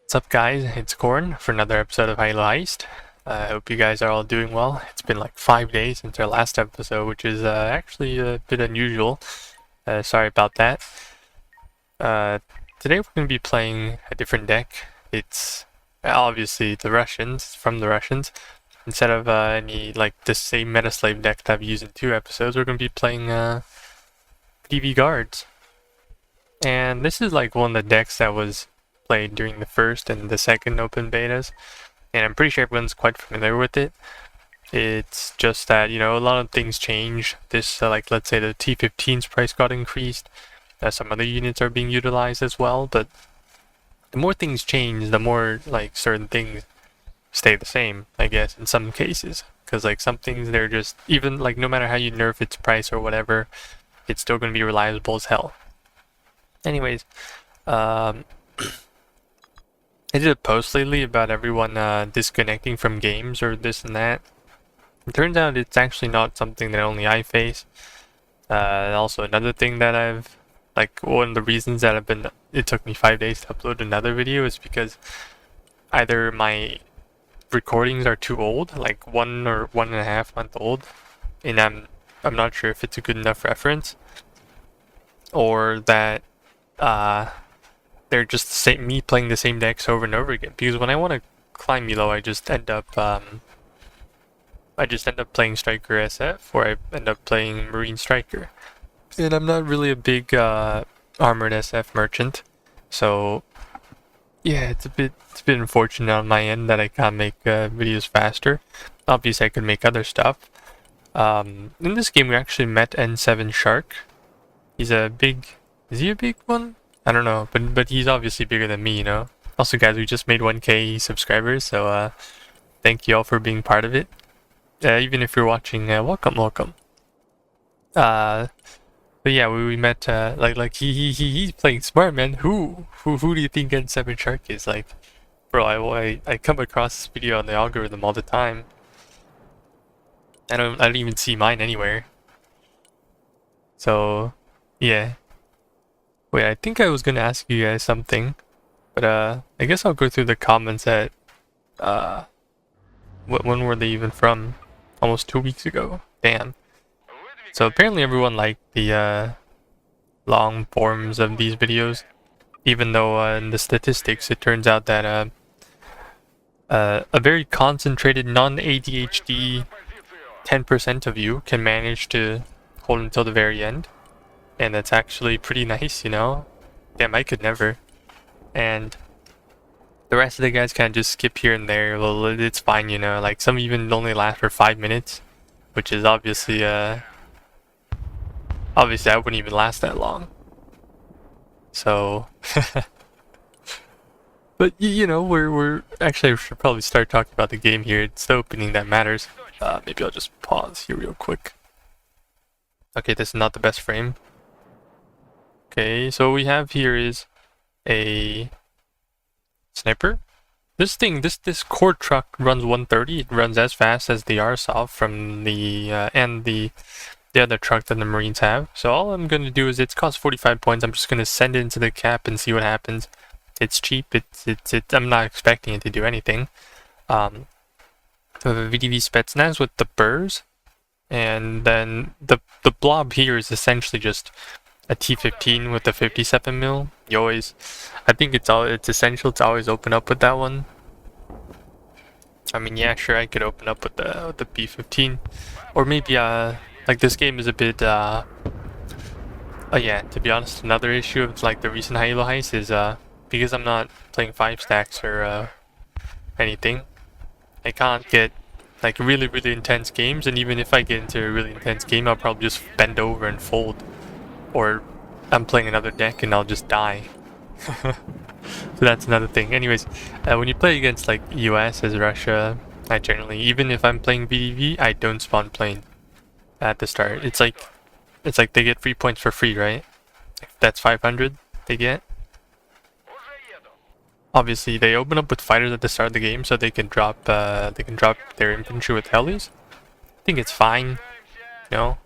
What's up, guys? It's Corn for another episode of High Elo Heist. I hope you guys are all doing well. It's been like 5 days since our last episode, which is actually a bit unusual. Sorry about that. Today we're going to be playing a different deck. It's obviously the Russians, from the Russians. Instead of any like the same Meta Slave deck that I've used in 2 episodes, we're going to be playing DV Guards. And this is like one of the decks that was played during the first and the second open betas, and I'm pretty sure everyone's quite familiar with it. It's just that, you know, a lot of things change. This, like, let's say the T15's price got increased. Some other units are being utilized as well, but the more things change, the more, like, certain things stay the same, I guess, in some cases. Because, like, some things, they're just, even, like, no matter how you nerf its price or whatever, it's still going to be reliable as hell. Anyways, I did a post lately about everyone disconnecting from games or this and that. It turns out it's actually not something that only I face. Also, another thing that I've, like, one of the reasons that it took me 5 days to upload another video is because either my recordings are too old, like 1 or 1.5 month old, and I'm not sure if it's a good enough reference, or that they're just the same, me playing the same decks over and over again. Because when I want to climb Elo, I just end up playing Striker SF, or I end up playing Marine Striker. And I'm not really a big armored SF merchant, so yeah, it's a bit unfortunate on my end that I can't make videos faster. Obviously, I could make other stuff. In this game, we actually met N7 Shark. Is he a big one? I don't know, but he's obviously bigger than me, you know. Also, guys, we just made 1K subscribers, so thank you all for being part of it. Even if you're watching, welcome. But yeah, we met like he's playing smart, man. Who do you think N7 Shark is? Like, bro, I come across this video on the algorithm all the time. I don't even see mine anywhere. So yeah. Wait, I think I was gonna ask you guys something, but I guess I'll go through the comments at when were they even from? Almost 2 weeks ago. Damn. So apparently everyone liked the long forms of these videos, even though in the statistics it turns out that a very concentrated non-ADHD 10% of you can manage to hold until the very end. And that's actually pretty nice, you know? Damn, I could never. And the rest of the guys kind of just skip here and there. Well, it's fine, you know? Like, some even only last for 5 minutes, which is obviously, obviously I wouldn't even last that long. So, but, you know, we're actually, I should probably start talking about the game here. It's the opening that matters. Maybe I'll just pause here real quick. Okay, this is not the best frame. Okay, so what we have here is a sniper. This core truck runs 130. It runs as fast as the RSOV from the and the other truck that the Marines have. So all I'm gonna do is, it costs 45 points. I'm just gonna send it into the cap and see what happens. It's cheap. I'm not expecting it to do anything. So the VDV Spetsnaz with the burrs, and then the blob here is essentially just a T15 with a 57 mil. You always, I think it's essential to always open up with that one. I mean, yeah, sure, I could open up with the B15, or maybe like, this game is a bit yeah, to be honest, another issue of like the recent High Elo Heist is because I'm not playing 5 stacks or anything, I can't get like really intense games, and even if I get into a really intense game, I'll probably just bend over and fold. Or I'm playing another deck and I'll just die. So that's another thing. Anyways, when you play against like US as Russia, I generally, even if I'm playing VDV, I don't spawn plane at the start. It's like they get 3 points for free, right? That's 500 they get. Obviously, they open up with fighters at the start of the game, so they can drop their infantry with helis. I think it's fine. You know,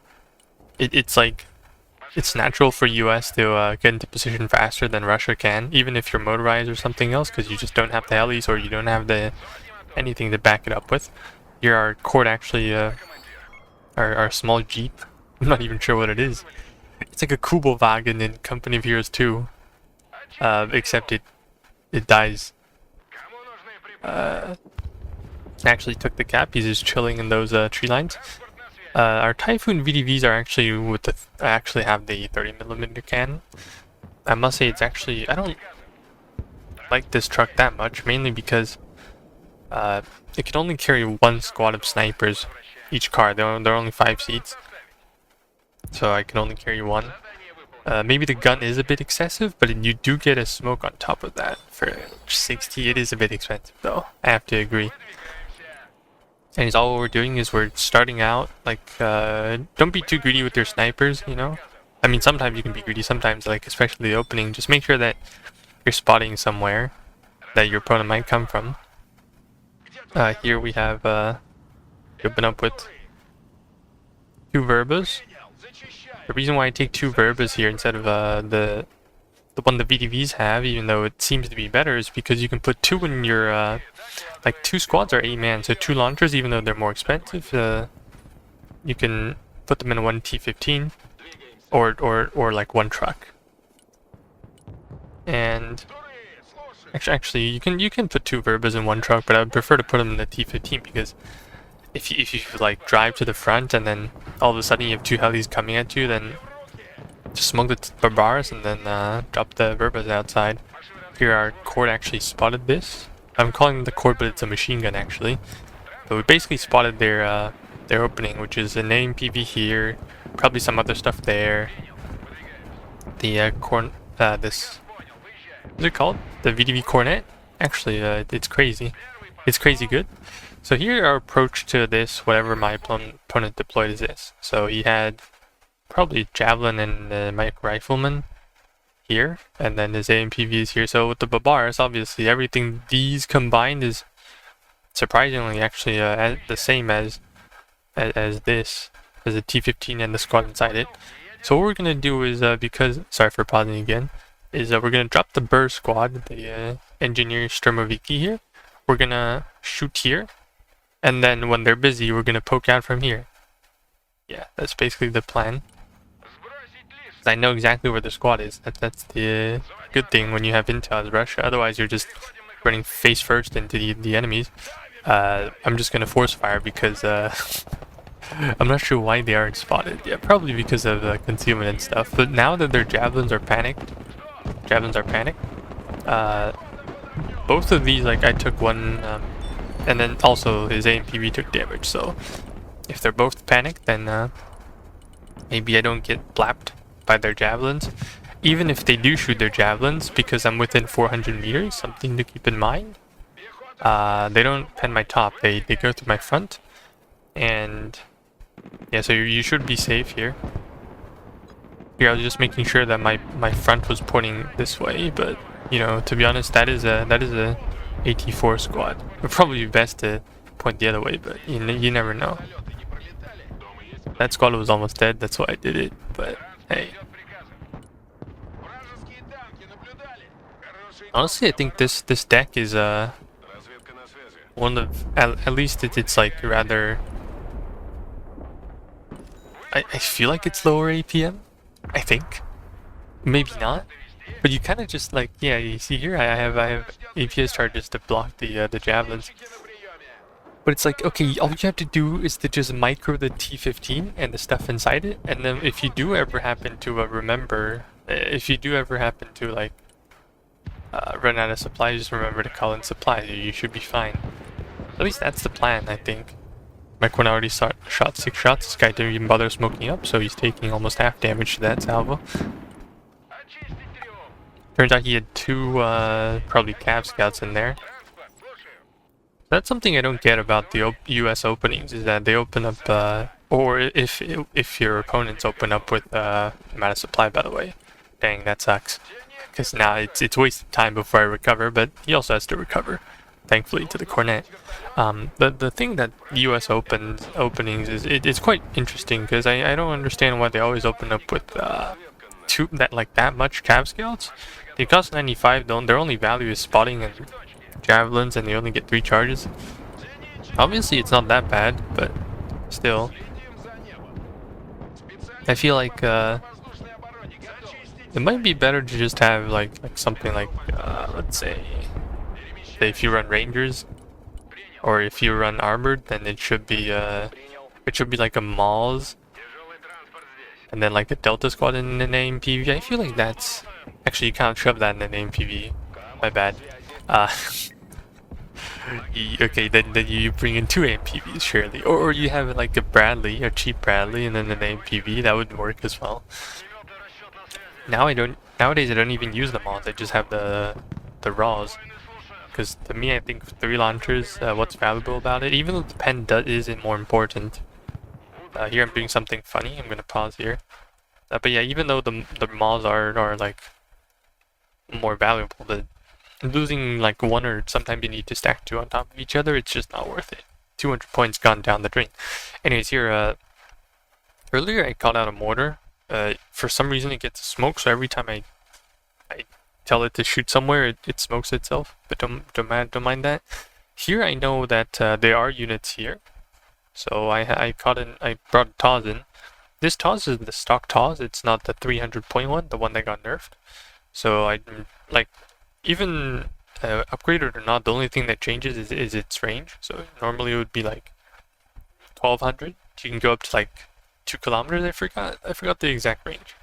it's like, it's natural for US to get into position faster than Russia can, even if you're motorized or something else, because you just don't have the helis or you don't have the anything to back it up with. Here our court actually, our small jeep, I'm not even sure what it is. It's like a Kubelwagen in Company of Heroes 2, except it dies. Actually took the gap. He's just chilling in those tree lines. Our Typhoon VDVs are actually with the actually have the 30mm cannon. I must say it's actually, I don't like this truck that much, mainly because it can only carry one squad of snipers each car. There are only 5 seats, so I can only carry one. Maybe the gun is a bit excessive, but you do get a smoke on top of that. For 60, it is a bit expensive though, I have to agree. And all we're doing is we're starting out, like, don't be too greedy with your snipers, you know? I mean, sometimes you can be greedy, sometimes, like, especially the opening, just make sure that you're spotting somewhere that your opponent might come from. Here we have, open up with 2 Verbas. The reason why I take 2 Verbas here instead of the one the VDVs have, even though it seems to be better, is because you can put 2 in your, like 2 squads are 8 man, so 2 launchers, even though they're more expensive, you can put them in one T-15 or like 1 truck. And actually you can put 2 Verbas in 1 truck, but I would prefer to put them in the T-15 because if you like drive to the front and then all of a sudden you have 2 helis coming at you, then just smoke the Barbars and then drop the Verbas outside. Here our court actually spotted this. I'm calling it the court, but it's a machine gun actually. But we basically spotted their opening, which is an AMPV here, probably some other stuff there. The this, what's it called? The VDV Cornet? Actually, it's crazy. It's crazy good. So here our approach to this, whatever my opponent deployed, is this. So he had probably Javelin and my Rifleman here, and then his AMPV is here. So with the Barbars, obviously everything these combined is surprisingly actually the same as this, as the T-15 and the squad inside it. So what we're gonna do is because, sorry for pausing again, is we're gonna drop the Burr squad, the engineer Sturmoviki here. We're gonna shoot here, and then when they're busy, we're gonna poke out from here. Yeah, that's basically the plan. I know exactly where the squad is. That's the good thing when you have intel as Russia. Otherwise, you're just running face first into the enemies. I'm just gonna force fire because I'm not sure why they aren't spotted. Yeah, probably because of concealment and stuff. But now that their javelins are panicked, both of these, like I took one, and then also his AMPV took damage. So if they're both panicked, then maybe I don't get blapped by their javelins. Even if they do shoot their javelins, because I'm within 400 meters, something to keep in mind. They don't pen my top, they go through my front. And yeah, so you should be safe here. Here I was just making sure that my front was pointing this way, but you know, to be honest, that is a AT4 squad. It would probably be best to point the other way, but you never know. That squad was almost dead, that's why I did it, but hey. Honestly, I think this deck is one of, at least it's like rather, I feel like it's lower APM, I think. Maybe not. But you kind of just like, yeah, you see here I have APS charges to block the javelins. But it's like, okay, all you have to do is to just micro the T-15 and the stuff inside it, and then if you do ever happen to if you do ever happen to like run out of supply, just remember to call in supply. You should be fine. At least that's the plan, I think. Mike one already shot 6 shots. This guy didn't even bother smoking up, so he's taking almost half damage to that salvo. Turns out he had 2 probably Cav scouts in there. That's something I don't get about the US openings, is that they open up, or if your opponents open up with amount of supply, by the way. Dang, that sucks. Because now it's wasted time before I recover, but he also has to recover. thankfully, to the cornet. The thing that U.S. openings is it's quite interesting because I don't understand why they always open up with that much cav scouts. They cost 95. Their only value is spotting and javelins, and they only get 3 charges. Obviously, it's not that bad, but still, I feel like it might be better to just have like something like let's say if you run Rangers, or if you run Armored, then it should be like a Mauls, and then like a Delta Squad in the name PV. I feel like that's actually, you can't shove that in the name PV. My bad. Okay, then you bring in 2 AMPVs surely, or you have like a Bradley, a cheap Bradley, and then an AMPV. That would work as well. Nowadays I don't even use the mods. I just have the raws. Because to me, I think 3 launchers, what's valuable about it, even though the pen isn't more important. Here I'm doing something funny. I'm gonna pause here. But yeah, even though the mods are like more valuable, losing like 1, or sometimes you need to stack 2 on top of each other, it's just not worth it. 200 points gone down the drain. Anyways, here earlier I called out a mortar. For some reason it gets smoke, so every time I tell it to shoot somewhere, it smokes itself, but don't mind that. Here I know that there are units here, so I brought a Taz in. This Taz is the stock Taz. It's not the 300-point one, the one that got nerfed. So I like, even upgraded or not, the only thing that changes is its range. So normally it would be like 1200. You can go up to like 2 kilometers. I forgot the exact range.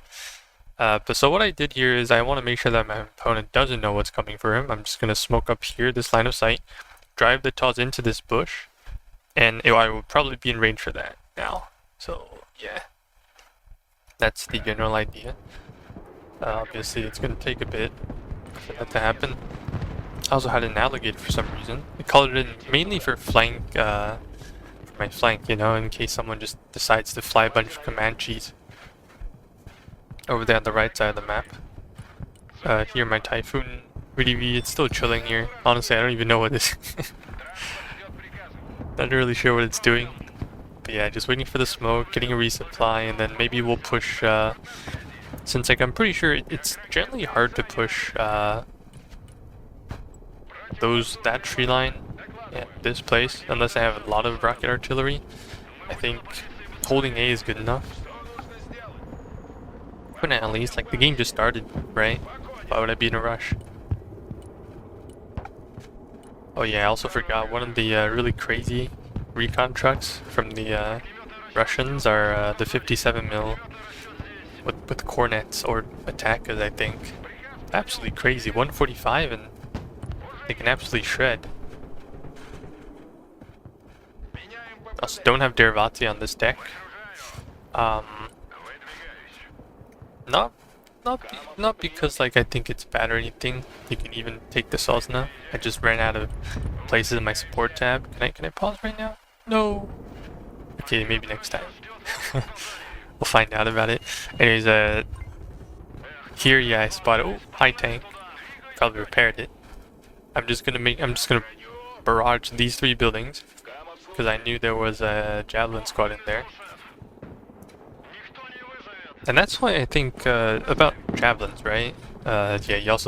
But so what I did here is I want to make sure that my opponent doesn't know what's coming for him. I'm just going to smoke up here, this line of sight, drive the Taz into this bush, and I will probably be in range for that now. So yeah, that's the general idea. Obviously it's going to take a bit for that to happen. I also had an alligator for some reason. I colored it mainly for flank, for my flank, you know, in case someone just decides to fly a bunch of Comanches over there on the right side of the map. Here my Typhoon VDV, it's still chilling here. Honestly, I don't even know what this not really sure what it's doing. But yeah, just waiting for the smoke, getting a resupply, and then maybe we'll push, since like I'm pretty sure it's generally hard to push that tree line at this place, unless I have a lot of rocket artillery. I think holding A is good enough. But at least, like, the game just started, right? Why would I be in a rush? Oh yeah, I also forgot, one of the really crazy recon trucks from the Russians are the 57mm with cornets or attackers, I think. Absolutely crazy, 145, and they can absolutely shred. Also don't have Derivati on this deck. Not because like I think it's bad or anything. You can even take the Sosna. I just ran out of places in my support tab. Can I pause right now? No. Okay, maybe next time. We'll find out about it. Anyways, here, yeah, I spotted high tank. Probably repaired it. I'm just gonna barrage these 3 buildings because I knew there was a javelin squad in there. And that's why I think about javelins, right? Yeah, he was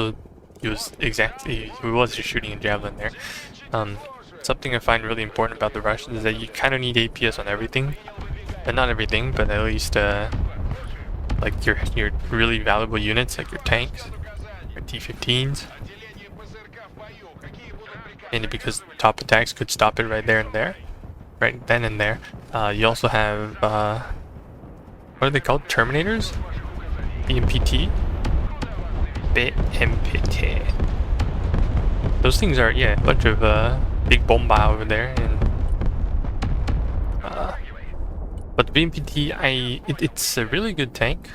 just shooting a javelin there. Something I find really important about the Russians is that you kind of need APS on everything, and not everything, but at least like your really valuable units, like your tanks, your T-15s, and because top attacks could stop it right there and there, right then and there. You also have what are they called? Terminators? BMPT? BMPT. Those things are, yeah, a bunch of big bomba over there, and but the BMPT, it's a really good tank.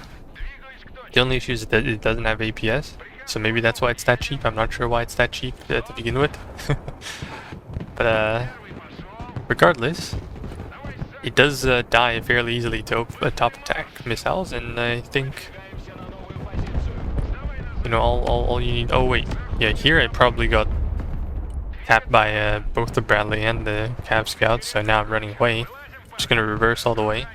The only issue is that it doesn't have APS, so maybe that's why it's that cheap. I'm not sure why it's that cheap to begin with. But regardless, it does die fairly easily to top attack missiles, and I think, you know, all you need. Oh wait, yeah, here I probably got tapped by both the Bradley and the Cav Scouts, so now I'm running away. I'm just gonna reverse all the way.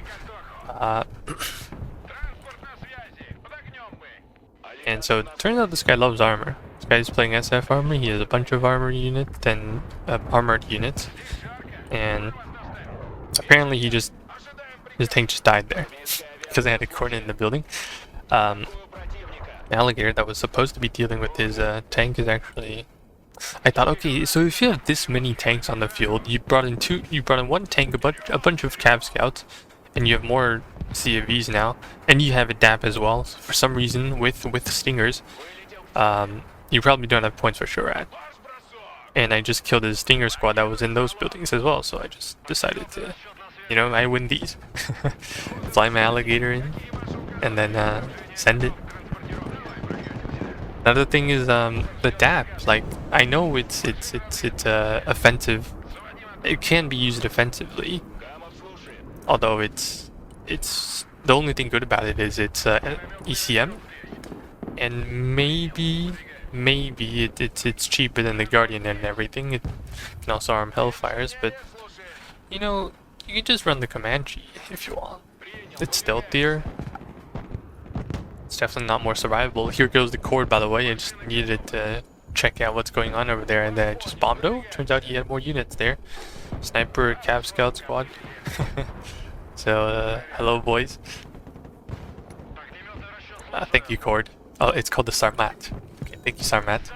And so it turns out this guy loves armor. This guy's playing SF armor. He has a bunch of armor units and armored units, and apparently his tank just died there because I had a coordinate in the building. The alligator that was supposed to be dealing with his tank is actually. I thought, okay, so if you have this many tanks on the field, you brought in one tank, a bunch of Cav Scouts, and you have more CAVs now, and you have a DAP as well. So for some reason, with Stingers, you probably don't have points for Shorad. And I just killed his Stinger squad that was in those buildings as well, so I just decided to, I win these. Fly my alligator in, and then send it. Another thing is the DAP. Like, I know it's offensive. It can be used offensively, although it's the only thing good about it is it's ECM, and maybe it's cheaper than the Guardian and everything. It can also arm Hellfires, but you can just run the Comanche if you want. It's stealthier. It's definitely not more survivable. Here goes the cord, by the way. I just needed to check out what's going on over there, and then I just bombed. Oh, turns out he had more units there. Sniper, Cav Scout squad. So, hello boys. Thank you, cord. Oh, it's called the Sarmat. Okay, thank you, Sarmat.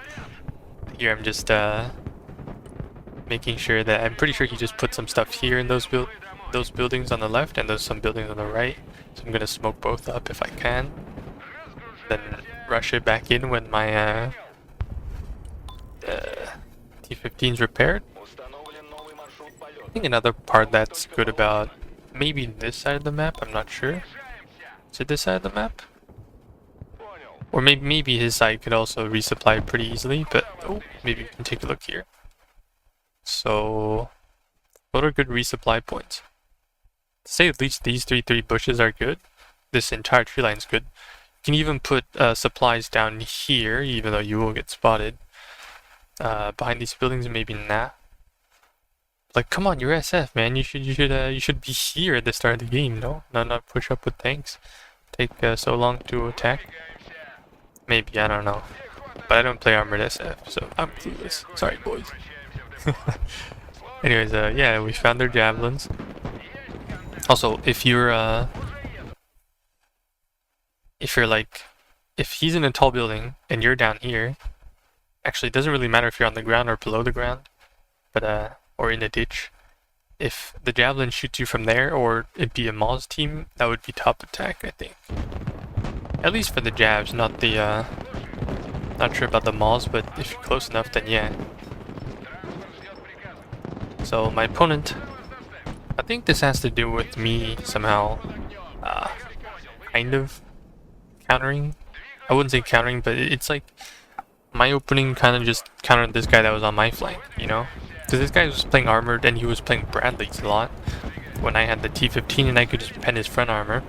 Here I'm just making sure that I'm pretty sure he just put some stuff here in those buildings on the left, and there's some buildings on the right. So I'm gonna smoke both up if I can. Then rush it back in when my T-15's repaired. I think another part that's good about maybe this side of the map, I'm not sure. Is it this side of the map? Or maybe his side could also resupply pretty easily, but maybe we can take a look here. So, what are good resupply points? To say at least these three bushes are good. This entire tree line is good. You can even put supplies down here, even though you will get spotted. Behind these buildings, maybe not. Like, come on, you're SF, man. You should be here at the start of the game, no? Not push up with tanks. Take so long to attack. Maybe, I don't know. But I don't play armored SF, so I'm clueless. Sorry, boys. Anyways, yeah, we found their javelins. Also, if he's in a tall building and you're down here, actually it doesn't really matter if you're on the ground or below the ground, but or in a ditch. If the javelin shoots you from there, or it'd be a Moz team, that would be top attack, I think. At least for the jabs, not the not sure about the Moz, but if you're close enough, then yeah. So my opponent, I think this has to do with me somehow kind of countering. I wouldn't say countering, but it's like my opening kind of just countered this guy that was on my flank, Because this guy was playing armored and he was playing Bradleys a lot. When I had the T-15 and I could just pen his front armor.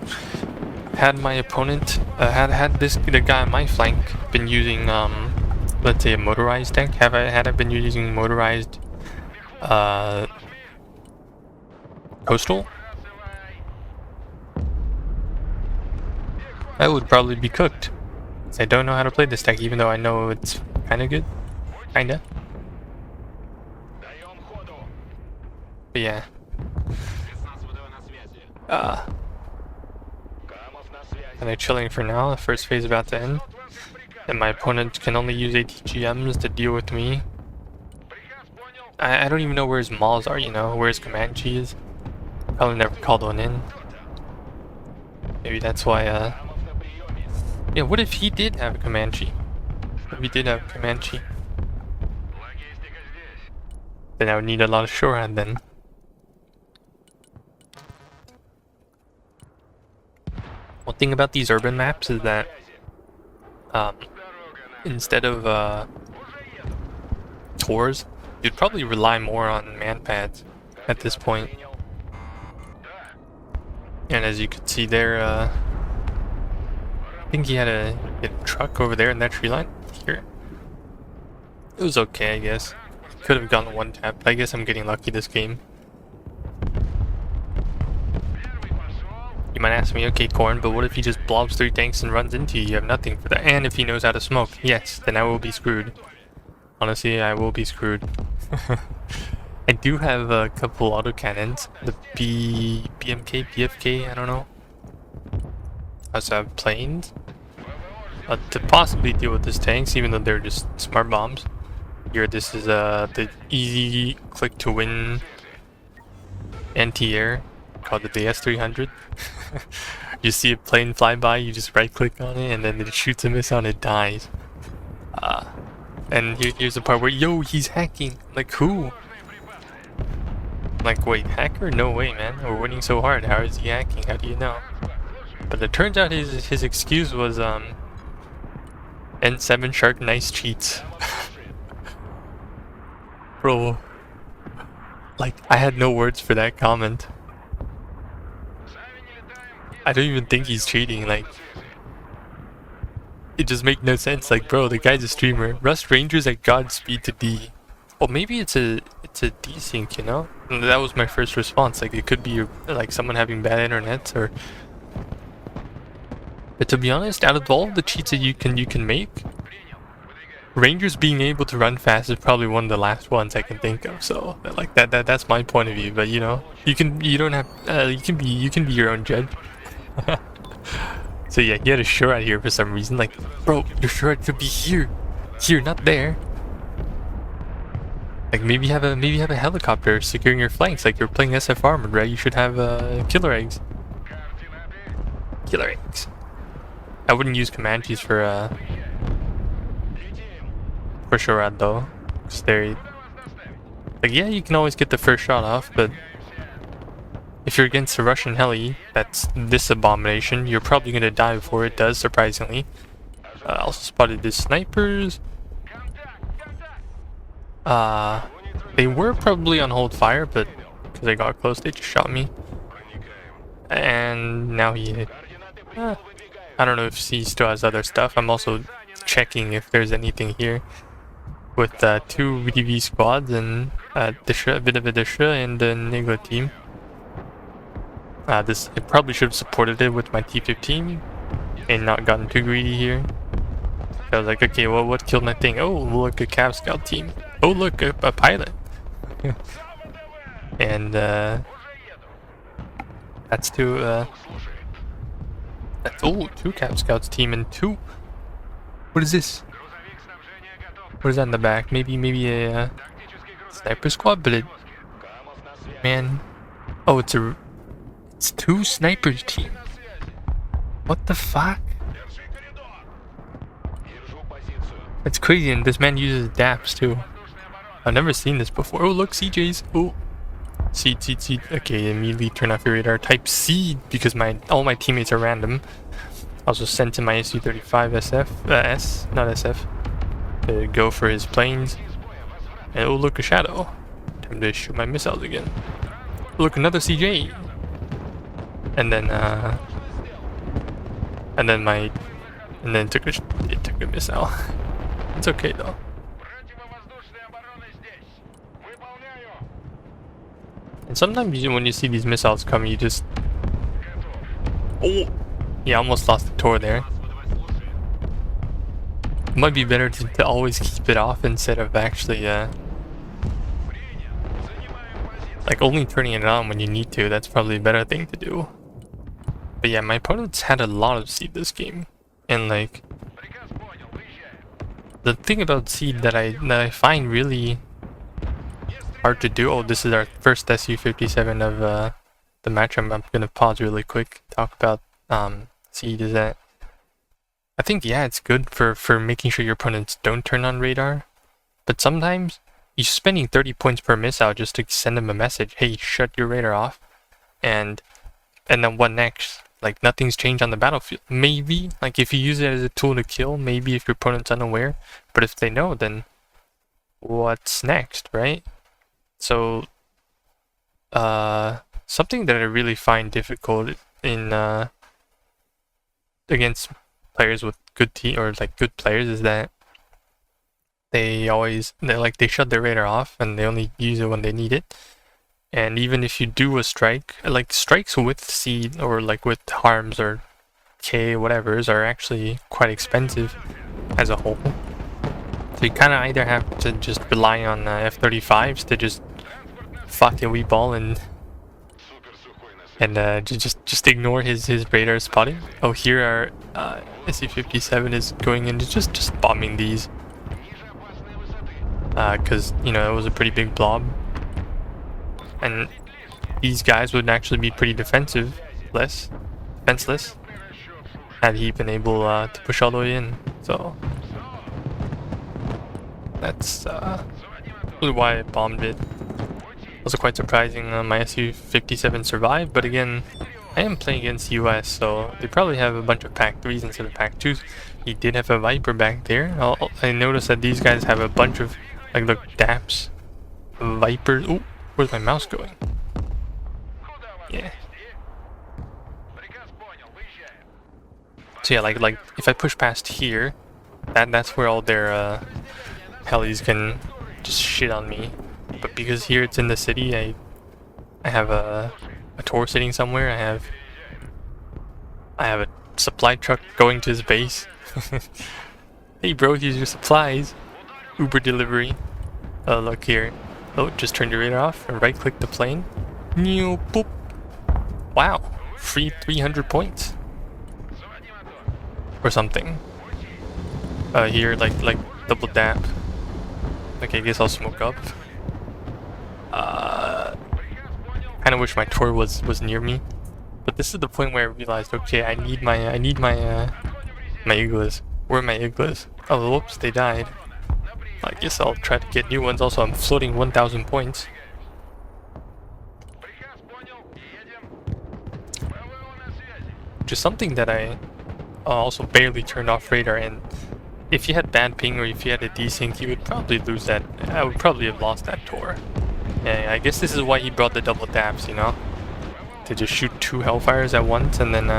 Had my opponent, the guy on my flank been using, let's say a motorized tank, had I been using motorized coastal, I would probably be cooked. I don't know how to play this deck, even though I know it's kinda good. Kinda. But yeah. And they're chilling for now. The first phase is about to end. And my opponent can only use ATGMs to deal with me. I don't even know where his malls are, where his Comanche is. Probably never called one in. Maybe that's why, yeah, what if he did have a Comanche? If he did have a Comanche? Then I would need a lot of shorehand then. One thing about these urban maps is that instead of tours, you'd probably rely more on man pads at this point. And as you can see there, I think he had a truck over there in that tree line here. It was okay, I guess. Could have gone one tap, but I guess I'm getting lucky this game. You might ask me, okay, Corn, but what if he just blobs 3 tanks and runs into you? You have nothing for that. And if he knows how to smoke, yes, then I will be screwed. Honestly, I will be screwed. I do have a couple autocannons. The BMK, PFK, I don't know. I also have planes. To possibly deal with these tanks, even though they're just smart bombs. Here, this is the easy click to win anti-air, called the S-300. You see a plane fly by, you just right click on it, and then it shoots a missile and it dies. And here's the part where, yo, he's hacking. Like, who? Like, wait, hacker? No way, man. We're winning so hard. How is he hacking? How do you know? But it turns out his excuse was, N7 Shark nice cheats. Bro. Like, I had no words for that comment. I don't even think he's cheating, like... It just makes no sense, like, bro, the guy's a streamer. Rust Rangers at Godspeed to D. Well, maybe it's a desync, you know? And that was my first response, like, it could be, like, someone having bad internet, or... But to be honest, out of all the cheats that you can make, Rangers being able to run fast is probably one of the last ones I can think of. So, like, that's my point of view, but, you know, you can be your own judge. So yeah, he had a short out here for some reason. Like, bro, your short should be here, not there. Like, maybe have a helicopter securing your flanks. Like, you're playing SF Armored, right? You should have killer eggs. Killer eggs. I wouldn't use Comanches for Shorad though, because they're like, yeah, you can always get the first shot off, but if you're against a Russian heli that's this abomination, you're probably gonna die before it does, surprisingly. I also spotted the snipers. They were probably on hold fire, but because I got close, they just shot me. And now he hit. I don't know if he still has other stuff. I'm also checking if there's anything here. With 2 VDV squads and a bit of a Disha and the Negla team. I probably should have supported it with my T15 and not gotten too greedy here. I was like, okay, well, what killed my thing? Oh, look, a Cav Scout team. Oh, look, a pilot. And that's 2. That's 2 Cav Scouts team and 2. What is this? What is that in the back? Maybe a sniper squad, but it, man, oh, it's 2 snipers team. What the fuck? That's crazy, and this man uses DAPs too. I've never seen this before. Oh, look, CJs. Oh, seed. Okay, immediately turn off your radar. Type seed because all my teammates are random. I was just sent to my SU-35 SF, not SF. To go for his planes. And oh, look, a shadow. Time to shoot my missiles again. Look, another CJ. And then it took a missile. It's okay though. And sometimes when you see these missiles come, you just, oh, yeah, almost lost the Tor there. It might be better to always keep it off instead of actually, like, only turning it on when you need to. That's probably a better thing to do. But yeah, my opponents had a lot of seed this game. And, like, the thing about seed that I find really hard to do... Oh, this is our first SU-57 of the match. I'm gonna pause really quick, talk about seed, is that... I think, yeah, it's good for making sure your opponents don't turn on radar, but sometimes you're spending 30 points per missile just to send them a message, hey, shut your radar off, and then what next? Like, nothing's changed on the battlefield. Maybe, like, if you use it as a tool to kill, maybe if your opponent's unaware, but if they know, then what's next, right? So, something that I really find difficult in, against players with good team or like good players is that they shut their radar off and they only use it when they need it. And even if you do a strike, like strikes with seed or like with harms or K whatever's are actually quite expensive as a whole. So you kind of either have to just rely on F-35s to just fucking weep ball and just ignore his radar spotting. Oh, here our SC-57 is going in just bombing these. Because, you know, it was a pretty big blob. And these guys would actually be pretty defenseless, had he been able to push all the way in. So that's really why I bombed it. Also quite surprising my Su-57 survived, but again, I am playing against US, so they probably have a bunch of Pack 3s instead of Pack 2s. He did have a Viper back there. I noticed that these guys have a bunch of, like, look, DAPs, Vipers. Ooh, where's my mouse going? Yeah. So yeah, like if I push past here, that's where all their helis can just shit on me. But because here it's in the city, I have a Tor sitting somewhere. I have a supply truck going to his base. Hey bro, here's your supplies. Uber delivery. Oh look here. Oh, just turned your radar off and right click the plane. New boop. Wow, free 300 points. Or something. Here like double dap. Okay, I guess I'll smoke up. Kind of wish my Tor was near me, but this is the point where I realized, okay, I need my Iglas. Where are my Iglas? Oh, whoops, they died. I guess I'll try to get new ones. Also, I'm floating 1,000 points. Which is something that I also barely turned off radar, and if you had bad ping or if you had a desync, you would probably lose that. I would probably have lost that Tor. Yeah, I guess this is why he brought the double taps, you know? To just shoot 2 Hellfires at once and then,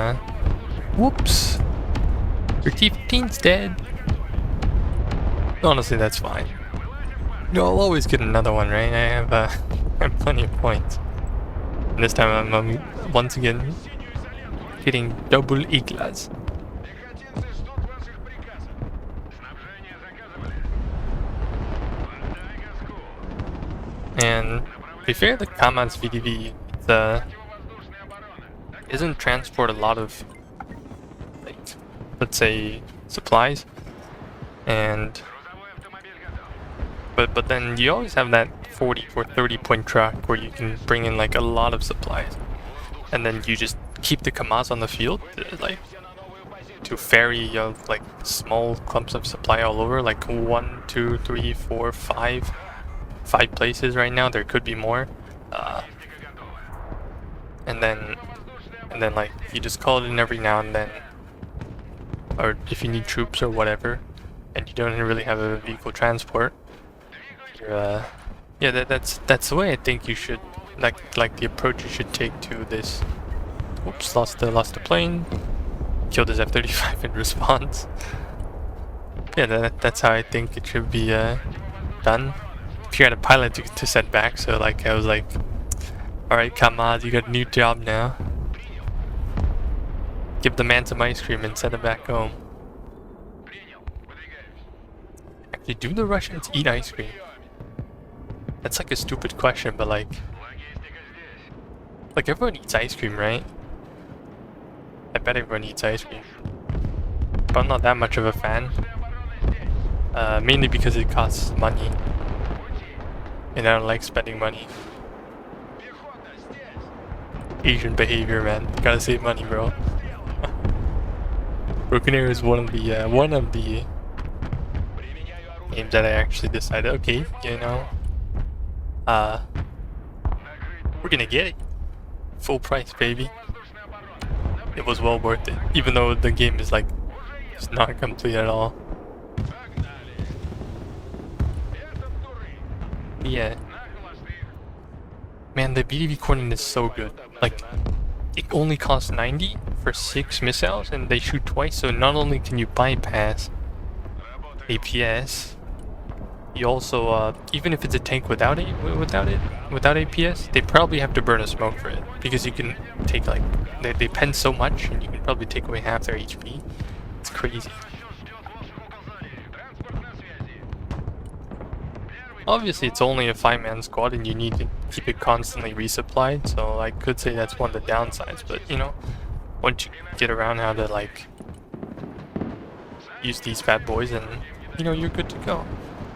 whoops! Your T-15's dead! Honestly, that's fine. No, I'll always get another one, right? I have plenty of points. And this time I'm once again getting double Iglas. And to be fair, the Kaman's VDV doesn't transport a lot of, like, let's say, supplies, and but then you always have that 40 or 30 point truck where you can bring in like a lot of supplies, and then you just keep the Kamaz on the field, like to ferry like small clumps of supply all over, like 1, 2, 3, 4, 5 places right now. There could be more, and then like you just call it in every now and then, or if you need troops or whatever, and you don't really have a vehicle transport, you're yeah, that's the way I think you should, like the approach you should take to this. Oops, lost the plane. Killed his F-35 in response. Yeah, that's how I think it should be done. If you had a pilot to set back, so like I was like, alright Kamaz, you got a new job now. Give the man some ice cream and send him back home. Actually, do the Russians eat ice cream? That's like a stupid question, but like everyone eats ice cream, right? I bet everyone eats ice cream. But I'm not that much of a fan. Mainly because it costs money. And I don't like spending money. Asian behavior, man. Gotta save money, bro. Broken Arrow is one of the games that I actually decided, okay, you know, we're gonna get it. Full price, baby. It was well worth it, even though the game is like, it's not complete at all. Yeah. Man, the BDV coordinate is so good. Like, it only costs 90 for 6 missiles and they shoot twice, so not only can you bypass APS, You also, even if it's a tank without APS, they probably have to burn a smoke for it, because you can take like they pen so much, and you can probably take away half their HP. It's crazy. Obviously, it's only a 5-man squad, and you need to keep it constantly resupplied. So I could say that's one of the downsides. But you know, once you get around how to like use these bad boys, and you know, you're good to go.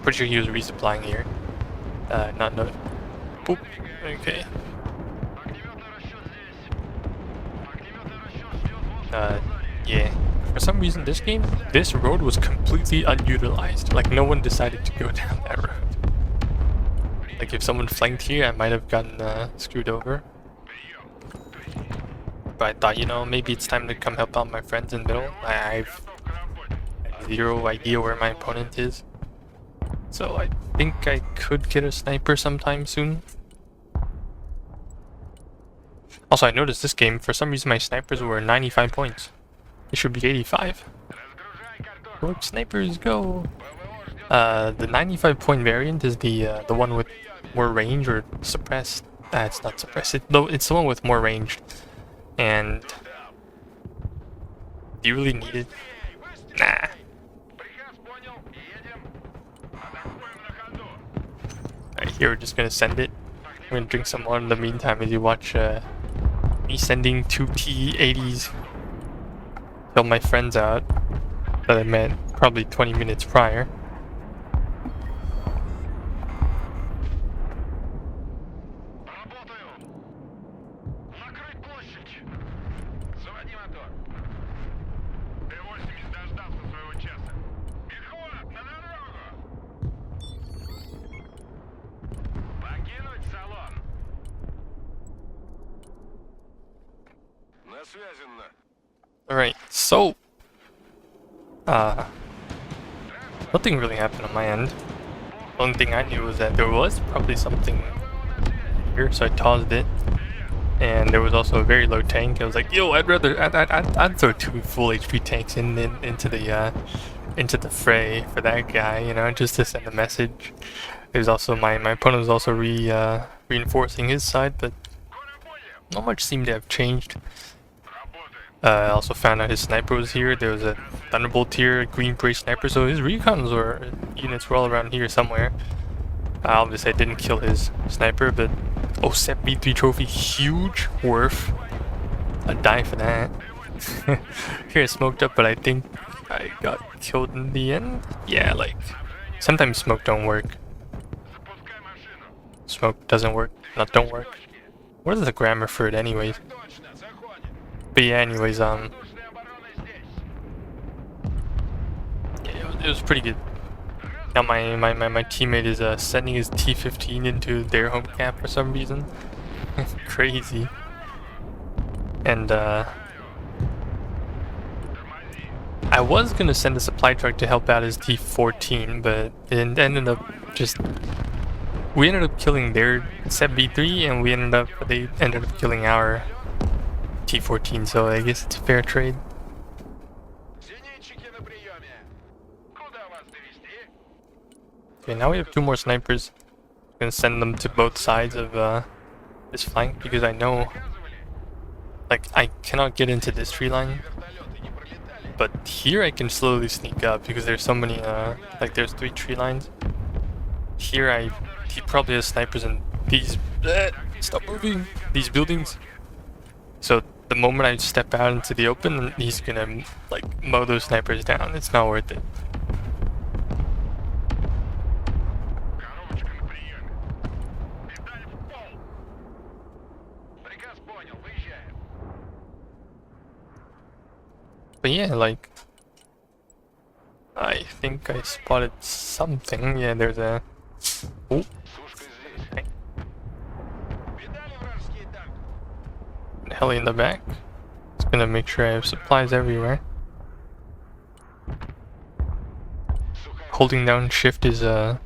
Pretty sure he was resupplying here. Not no. Boop. Okay. Yeah. For some reason, this road was completely unutilized. Like, no one decided to go down that road. Like, if someone flanked here, I might have gotten screwed over. But I thought, you know, maybe it's time to come help out my friends in middle. I've zero idea where my opponent is. So I think I could get a sniper sometime soon. Also, I noticed this game, for some reason my snipers were 95 points. It should be 85. Go snipers, go! The 95 point variant is the one with more range or suppressed. It's not suppressed. It's the one with more range. And do you really need it? Nah. Alright, here we're just gonna send it. I'm gonna drink some water in the meantime as you watch me sending 2 T-80s. Help my friends out that I met probably 20 minutes prior. Alright, so nothing really happened on my end. The only thing I knew was that there was probably something here, so I tossed it. And there was also a very low tank. I was like, yo, I'd throw 2 full HP tanks into the fray for that guy, you know, just to send a message. It was also my opponent was also reinforcing his side, but not much seemed to have changed. I also found out his sniper was here. There was a Thunderbolt tier, green brace sniper, so his recons units were all around here somewhere. Obviously I didn't kill his sniper, but oh, Sep V3 trophy, huge, worth a die for that. Here it smoked up, but I think I got killed in the end. Yeah, like, sometimes smoke don't work. Smoke doesn't work, not don't work. What is the grammar for it anyways? But yeah, anyways, yeah, it was pretty good. Now my teammate is sending his T-15 into their home camp for some reason. Crazy. And I was gonna send a supply truck to help out his T-14, but it ended up we ended up killing their Sep V3, and they ended up killing our T-14, so I guess it's a fair trade. Okay, now we have 2 more snipers. I'm gonna send them to both sides of this flank, because I know, like, I cannot get into this tree line, but here I can slowly sneak up because there's so many, like, there's 3 tree lines. Here he probably has snipers in these, stop moving, these buildings. So the moment I step out into the open, he's gonna, like, mow those snipers down. It's not worth it. But yeah, like, I think I spotted something. Yeah, there's a... Oh. Okay. Heli in the back. Just gonna make sure I have supplies everywhere. Holding down shift is a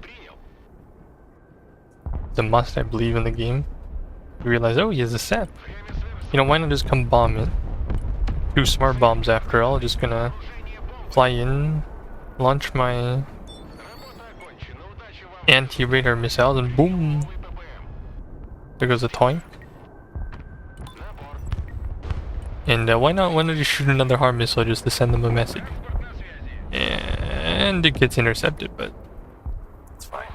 must, I believe, in the game. You realize, oh, he has a Sep. You know, why not just come bomb it? 2 smart bombs after all. Just gonna fly in, launch my anti-radar missiles, and boom! There goes a toink. And why not you shoot another HARM missile just to send them a message? And it gets intercepted, but it's fine.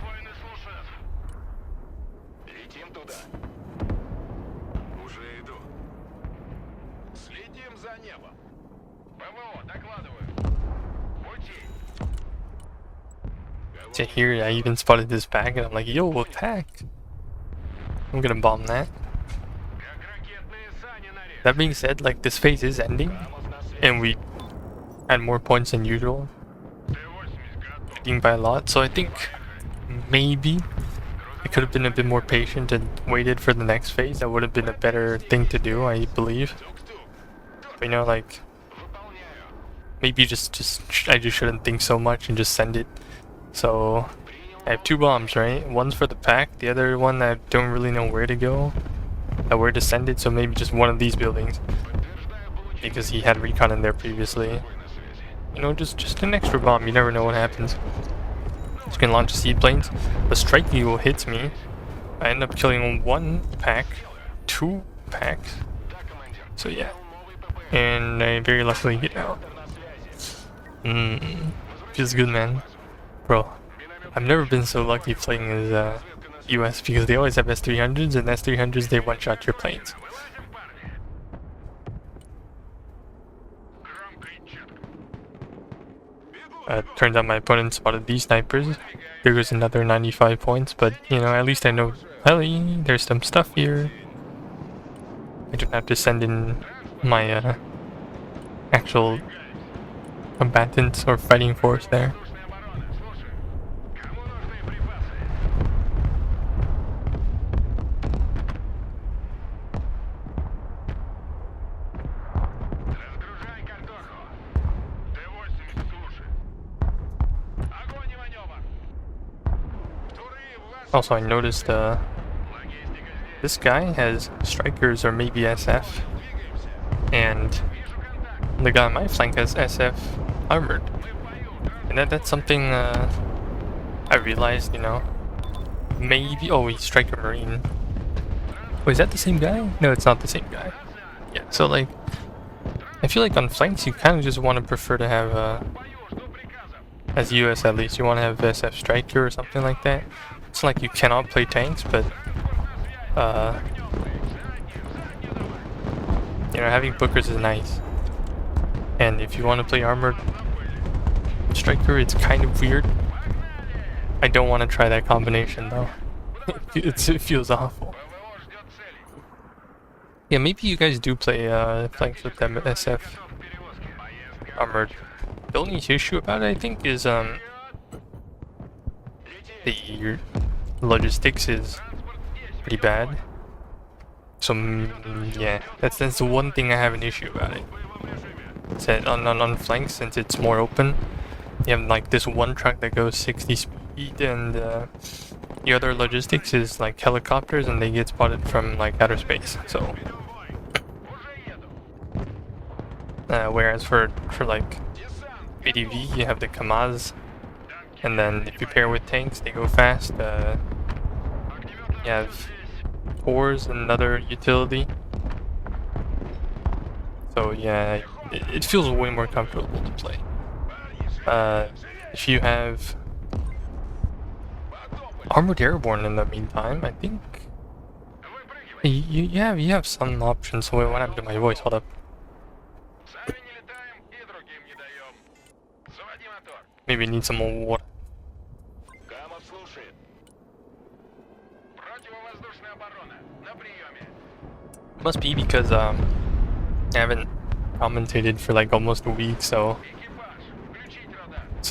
So here I even spotted this pack and I'm like, yo, what pack? I'm gonna bomb that. That being said, like, this phase is ending and we had more points than usual, leading by a lot, so I think maybe I could have been a bit more patient and waited for the next phase. That would have been a better thing to do, I believe. But, you know, like, maybe I just shouldn't think so much and just send it. So I have 2 bombs, right? One's for the pack, the other one I don't really know where to go, where to send it, so maybe just one of these buildings, because he had recon in there previously. You know, just an extra bomb, you never know what happens. Just gonna launch seaplanes. The strike eagle hits me. I end up killing 1 pack, 2 packs. So yeah. And I very luckily get out. Feels good, man. Bro, I've never been so lucky playing as US, because they always have S300s, and S300s they one-shot your planes. Turns out my opponent spotted these snipers. There goes another 95 points, but you know, at least I know, hey, there's some stuff here. I don't have to send in my actual combatants or fighting force there. Also, I noticed this guy has strikers or maybe SF, and the guy on my flank has SF armored, and that's something I realized, you know, maybe. Oh, he's striker marine. Oh, is that the same guy? No, it's not the same guy. Yeah, so like, I feel like on flanks you kind of just want to prefer to have as US at least, you want to have SF striker or something like that. It's not like you cannot play tanks, but you know, having bookers is nice. And if you want to play armored striker, it's kind of weird. I don't want to try that combination though. It feels awful. Yeah, maybe you guys do play flanks with them SF armored. The only issue about it, I think, is the logistics is pretty bad. So yeah, that's the one thing I have an issue about it. It's that on flanks, since it's more open, you have like this one truck that goes 60 speed, and the other logistics is like helicopters, and they get spotted from like outer space. So whereas for like ADV, you have the Kamaz, and then if you pair with tanks, they go fast. You have Tors, another utility. So yeah, it feels way more comfortable to play. If you have Armored Airborne in the meantime, I think you have some options. Wait, what happened to my voice? Hold up. Maybe I need some more water. Must be because I haven't commentated for like almost a week, so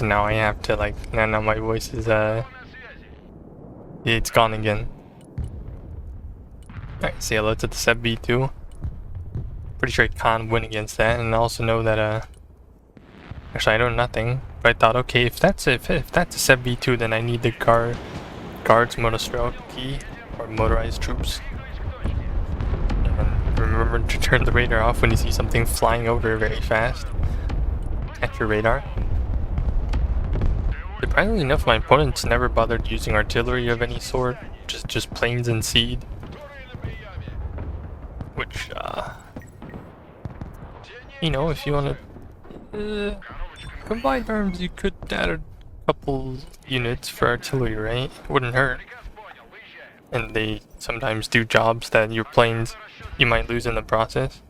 now I have to like, now my voice is it's gone again. Alright, say hello to the Seb B2. Pretty sure I can't win against that, and I also know that actually I know nothing, but I thought, okay, if that's a Seb B2, then I need the guards Monostroke or motorized troops. And remember to turn the radar off when you see something flying over very fast at your radar. Surprisingly enough, my opponents never bothered using artillery of any sort, just planes and seed. Which, you know, if you want to combine arms, you could add a couple units for artillery, right? It wouldn't hurt. And they sometimes do jobs that your planes you might lose in the process,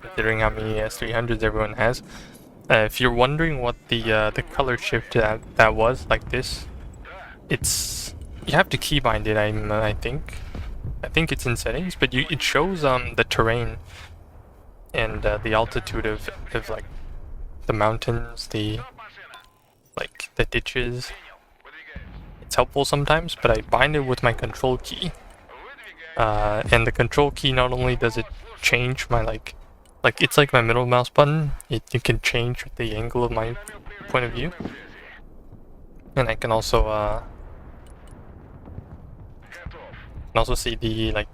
considering how many S300s everyone has. If you're wondering what the color shift that was like this, it's you have to keybind it. I think it's in settings, but it shows the terrain and the altitude of like the mountains, the ditches. It's helpful sometimes, but I bind it with my control key. And the control key, not only does it change my like it's like my middle mouse button, you can change the angle of my point of view. And I can also see the like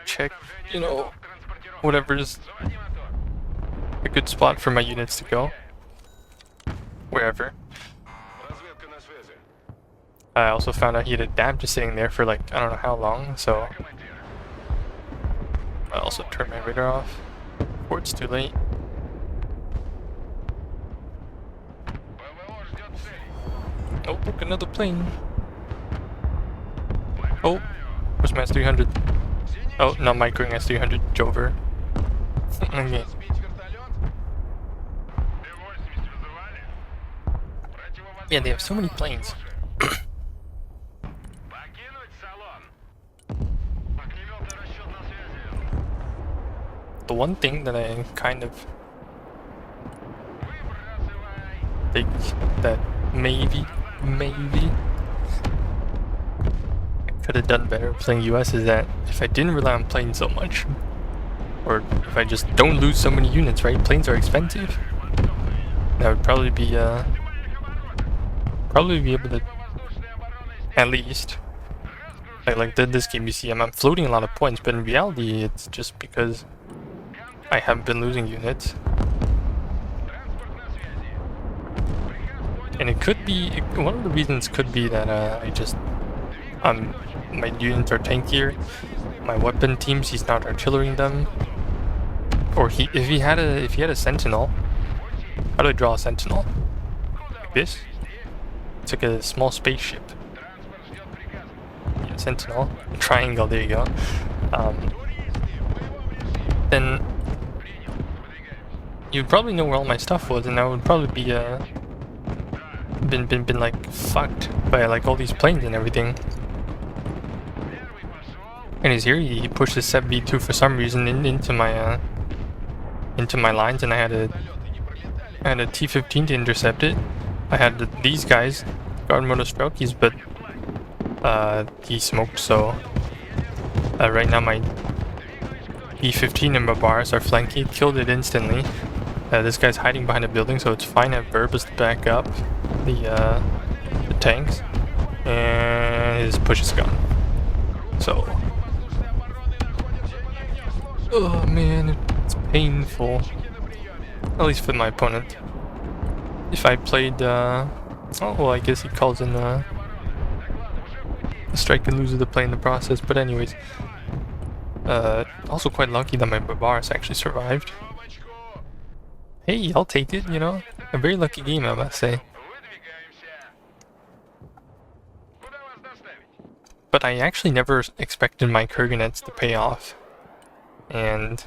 check, you know, whatever's a good spot for my units to go. Wherever. I also found out he had a dam just sitting there for like I don't know how long, so I also turned my radar off before it's too late. Oh, look, another plane. Oh, where's my S300? Oh, not microing S300, Jover. Okay. Yeah, they have so many planes. The one thing that I kind of think that maybe I could have done better playing US is that if I didn't rely on planes so much, or if I just don't lose so many units, right? Planes are expensive. I would probably be able to at least like this game. You see, I'm floating a lot of points, but in reality, it's just because I have been losing units. And it could be, one of the reasons could be that my units are tankier. My weapon teams, he's not artillerying them. Or if he had a sentinel, how do I draw a sentinel? Like this? It's like a small spaceship. Yeah, sentinel, triangle, there you go. Then you'd probably know where all my stuff was, and I would probably be been like fucked by like all these planes and everything. And he's here. He pushed his 7B2 for some reason into my lines, and I had a T-15 to intercept it. I had these guys, guard motor Strelkies, but he smoked. So right now my B-15 and Babars are flanking. Killed it instantly. This guy's hiding behind a building, so it's fine. I have Burbus to back up the tanks, and his push is gone. So, oh man, it's painful. At least for my opponent. If I played, oh well, I guess he calls in a strike and loses the play in the process. But anyways, also quite lucky that my Babars actually survived. Hey, I'll take it, you know. A very lucky game, I must say. But I actually never expected my Kurganets to pay off. But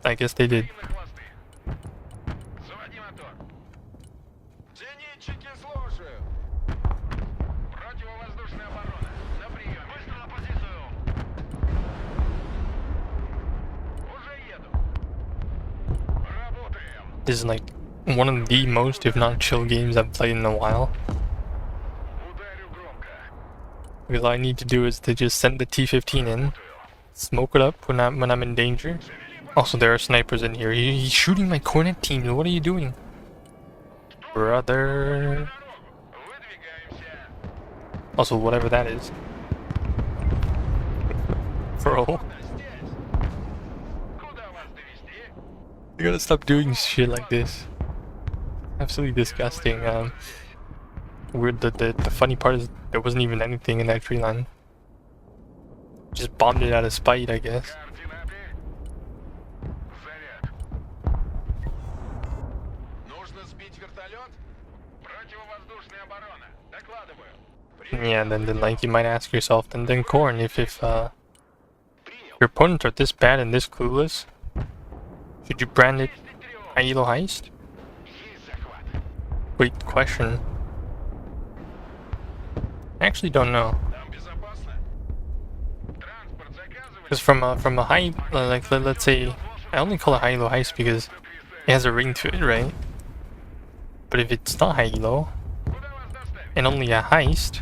I guess they did. This is like one of the most, if not chill games I've played in a while. Because all I need to do is to just send the T-15 in, smoke it up when I'm in danger. Also, there are snipers in here. He's shooting my Cornet team. What are you doing, brother? Also, whatever that is, bro. You gotta stop doing shit like this. Absolutely disgusting. Weird. The funny part is there wasn't even anything in that tree line. Just bombed it out of spite, I guess. Yeah, and then like you might ask yourself, then Corn, if your opponents are this bad and this clueless, should you brand it High Elo Heist? Great question. I actually don't know. Because from a high, like let's say, I only call it High Elo Heist because it has a ring to it, right? But if it's not High Elo and only a heist,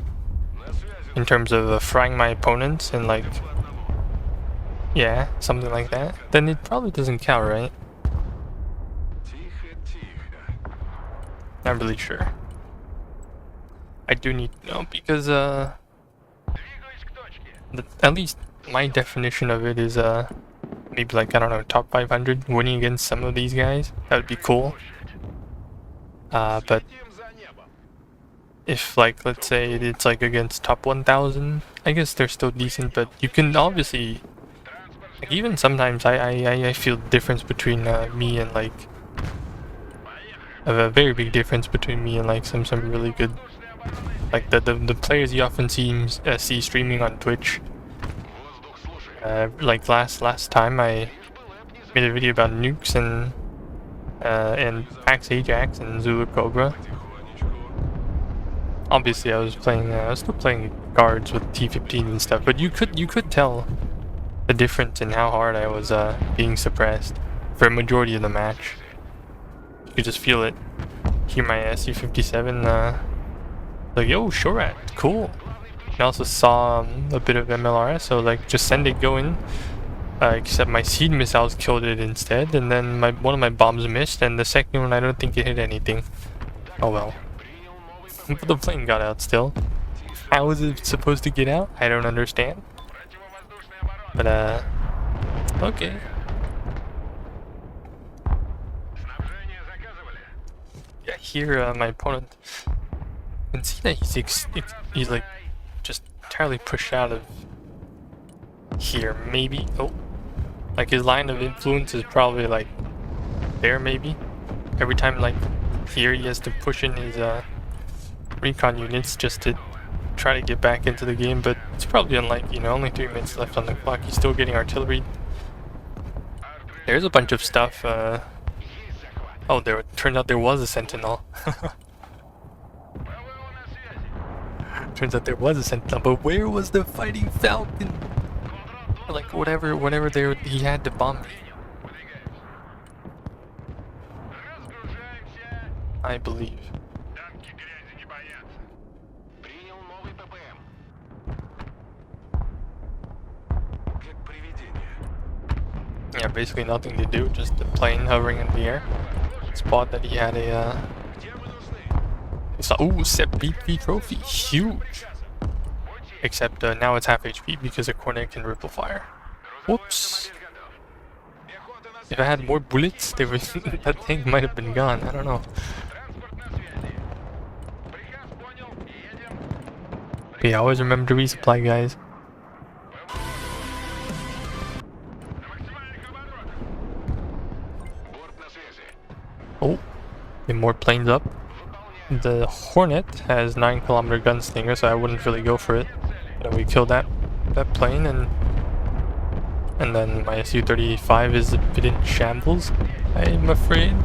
in terms of frying my opponents and like, yeah, something like that, then it probably doesn't count, right? Not really sure. I do need to know because at least my definition of it is maybe like, I don't know, top 500, winning against some of these guys. That would be cool. But if like, let's say it's like against top 1000, I guess they're still decent, but you can obviously, like, even sometimes I feel the difference between me and like a very big difference between me and like some really good, like the players you often see streaming on Twitch. Like last time I made a video about nukes and Axe Ajax and Zulu Cobra. Obviously I was still playing guards with T15 and stuff, but you could tell the difference in how hard I was being suppressed for a majority of the match. You could just feel it. Hear my SU-57 like, yo, Shorat, cool. I also saw a bit of MLRS, so like just send it, go in. Except my seed missiles killed it instead, and then one of my bombs missed, and the second one I don't think it hit anything. Oh well. But the plane got out still. How was it supposed to get out? I don't understand. But okay. Yeah, here my opponent, you can see that he's like just entirely pushed out of here, maybe. Oh, like his line of influence is probably like there, maybe. Every time like here he has to push in his recon units just to try to get back into the game, but it's probably unlikely, you know, only 3 minutes left on the clock. He's still getting artillery. There's a bunch of stuff. Oh, turned out there was a sentinel. Turns out there was a sentinel, but where was the fighting falcon? Like whatever he had to bomb me. I believe. Yeah, basically nothing to do, just the plane hovering in the air. Spot that he had a ooh, Sep BP trophy, huge. Except now it's half HP because a Cornet can ripple fire. Whoops. If I had more bullets, that thing might have been gone. I don't know. Okay, always remember to resupply, guys. Oh, and more planes up. The Hornet has 9km gunslinger, so I wouldn't really go for it. But we killed that plane, and then my Su-35 is a bit in shambles, I'm afraid.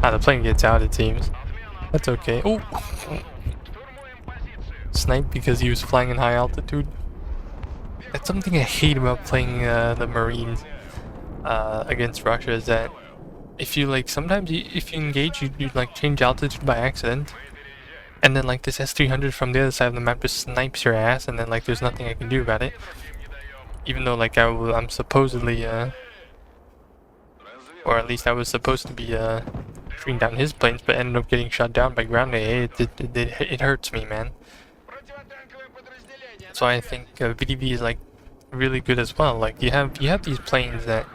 Ah, the plane gets out, it seems. That's okay. Oh, sniped because he was flying in high altitude. That's something I hate about playing the Marines against Russia, is that if you like, sometimes if you engage, you like change altitude by accident, and then like this S-300 from the other side of the map just snipes your ass, and then like there's nothing I can do about it. Even though like I'm supposedly or at least I was supposed to be shooting down his planes, but ended up getting shot down by ground AA. It hurts me, man. So I think VDV is like really good as well. Like you have these planes that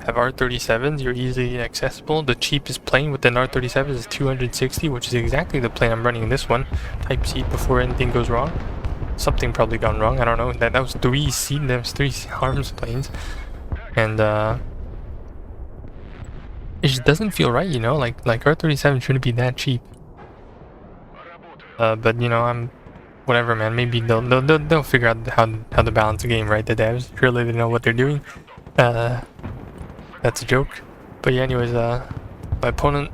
have R37s, you're easily accessible. The cheapest plane within R37s is 260, which is exactly the plane I'm running in this one. Type C before anything goes wrong. Something probably gone wrong, I don't know. That was three arms planes. And it just doesn't feel right, you know, like R37 shouldn't be that cheap. But you know, I'm whatever, man. Maybe they'll figure out how to balance the game, right? The devs surely they know what they're doing. That's a joke. But yeah, anyways, my opponent,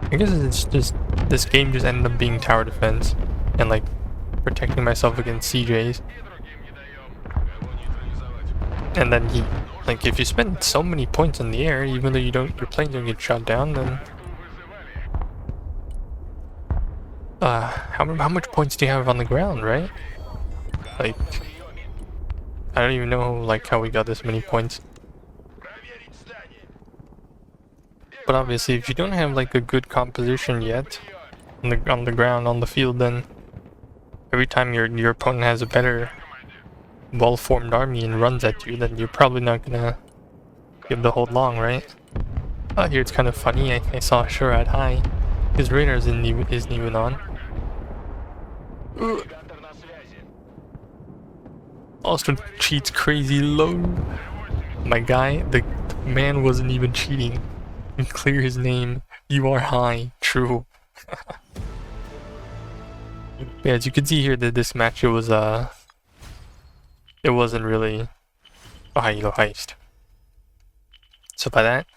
I guess it's just this game just ended up being tower defense and like protecting myself against CJs. And then he, like, if you spend so many points in the air, even though your planes don't get shot down, then how much points do you have on the ground, right? Like, I don't even know like how we got this many points. But obviously, if you don't have like a good composition yet on the ground, on the field, then every time your opponent has a better well-formed army and runs at you, then you're probably not gonna be able to hold long, right? Here it's kind of funny. I saw Shurad High. His radar isn't even on. Austin cheats crazy low. My guy, the man wasn't even cheating. Clear his name. You are high. True. Yeah, as you can see here, that this match it wasn't really a High Elo heist. So by that,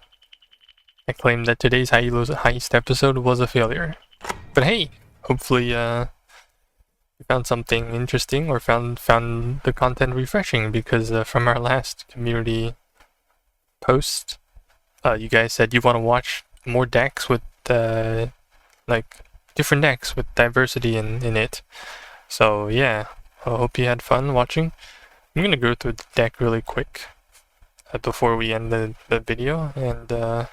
I claim that today's High Elo Heist episode was a failure. But hey, hopefully you found something interesting or found the content refreshing, because from our last community post, you guys said you want to watch more decks with like different decks with diversity in it. So yeah, I hope you had fun watching. I'm gonna go through the deck really quick before we end the video, and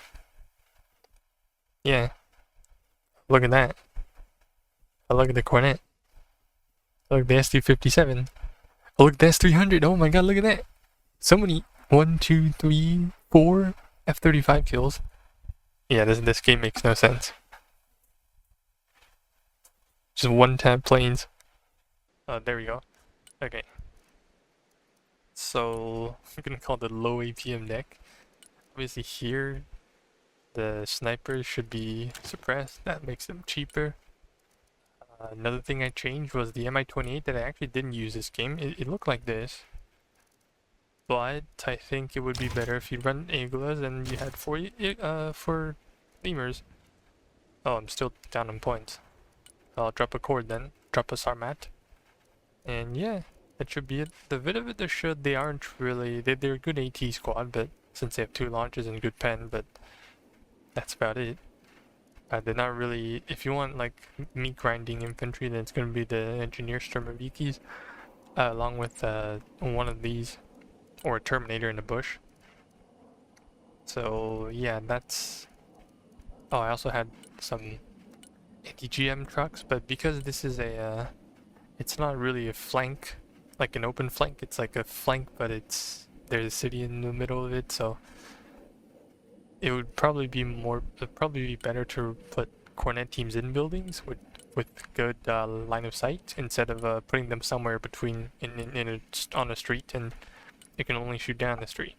yeah, look at that. Look at the Cornet. Look at the ST57. Oh, look at the S300. Oh my god, look at that. So many. 1, 2, 3, 4 F-35 kills. Yeah, this game makes no sense. Just one-tap planes. There we go. Okay. So, I'm gonna call the low APM deck. Obviously here, the snipers should be suppressed. That makes them cheaper. Another thing I changed was the Mi-28 that I actually didn't use this game. It looked like this. But I think it would be better if you run Aguilas and you had 4 lemurs. Oh, I'm still down on points. I'll drop a cord then. Drop a Sarmat. And yeah, that should be it. The bit of it they aren't really, they're a good AT squad, but since they have 2 launches and good pen, but that's about it. They're not really, if you want like meat grinding infantry, then it's going to be the engineer Sturmovikis, along with one of these, or a Terminator in the bush. So yeah, that's... Oh, I also had some anti-GM trucks, but because this is a it's not really a flank, like an open flank, it's like a flank, but there's a city in the middle of it, so it would probably be better to put Cornet teams in buildings with good line of sight, instead of putting them somewhere between on a street and you can only shoot down the street.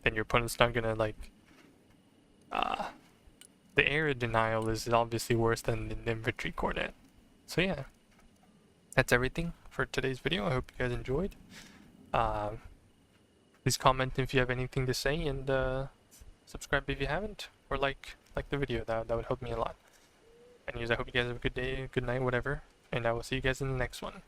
Then your opponent's not gonna like the area denial is obviously worse than the infantry Cornet. So yeah, that's everything for today's video. I hope you guys enjoyed. Please comment if you have anything to say, and subscribe if you haven't, or like the video. That would help me a lot. Anyways, I hope you guys have a good day, good night, whatever, and I will see you guys in the next one.